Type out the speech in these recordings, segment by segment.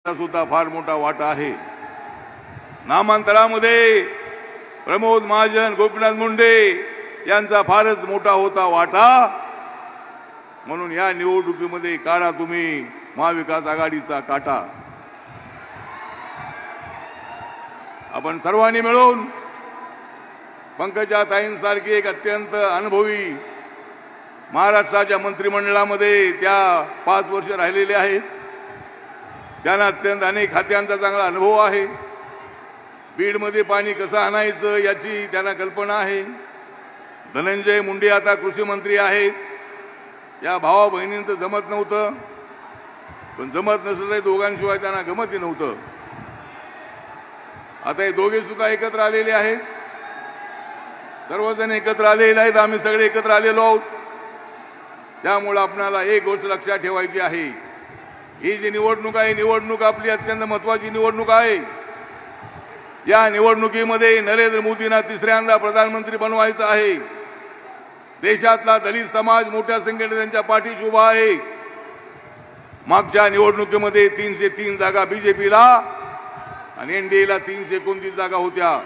सुद्धा फार मोठा वाटा आहे। नामांतरामध्ये प्रमोद महाजन, गोपीनाथ मुंडे यांचा फारच मोठा होता वाटा। म्हणून या निवडणुकीमध्ये काढा तुम्ही महाविकास आघाडीचा काटा। आपण सर्वांनी मिळून पंकजाताईंसारखी एक अत्यंत अनुभवी महाराष्ट्राच्या मंत्रिमंडळामध्ये त्या 5 वर्ष राहिलेले आहेत। त्यांना अत्यंत अनेक खात्यांचा चांगला अनुभव आहे। बीडमध्ये पाणी कसं आणायचं याची त्यांना कल्पना आहे। धनंजय मुंडे आता कृषी मंत्री आहेत। या भावा बहिणींचं जमत नव्हतं, पण जमत नसलं दोघांशिवाय त्यांना गमतही नव्हतं। आता हे दोघे सुद्धा एकत्र आलेले आहेत। सर्वजण एकत्र आलेले आहेत। आम्ही सगळे एकत्र आलेलो आहोत। त्यामुळे आपल्याला एक गोष्ट लक्षात ठेवायची आहे, ही जी निवडणूक आहे, निवडणूक आपली अत्यंत महत्त्वाची निवडणूक आहे। या निवडणुकीमध्ये नरेंद्र मोदींना तिसऱ्यांदा प्रधानमंत्री बनवायचं आहे। देशातला दलित समाज मोठ्या संख्येने त्यांच्या पाठीशी उभा आहे। मागच्या निवडणुकीमध्ये 303 जागा बीजेपीला आणि एनडीएला 329 जागा होत्या।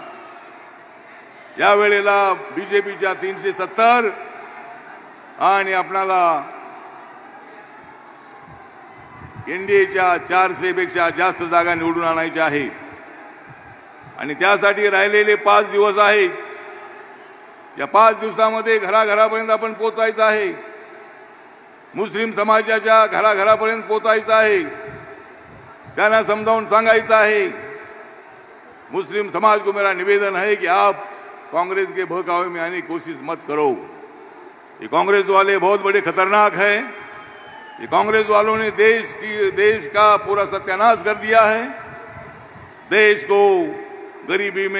या वेळेला बीजेपीच्या 370 आणि आपल्याला एनडीएच्या 400 पेक्षा जास्त जागा निवडून आणायच्या आहे। आणि त्यासाठी राहिलेले 5 दिवस आहेत। या 5 दिवसामध्ये घराघरापर्यंत आपण पोहोचायचं आहे। मुस्लिम समाजाच्या घराघरापर्यंत पोहोचायचं आहे। त्यांना समजावून सांगायचं आहे। मुस्लिम समाज को मेरा निवेदन है कि आप कांग्रेस के बहकावे में आने की कोशिश मत करो। ये कांग्रेस वाले बहुत बड़े खतरनाक हैं। ये कांग्रेस वालों ने देश का पूरा सत्यानाश कर दिया है। देश को गरीबी में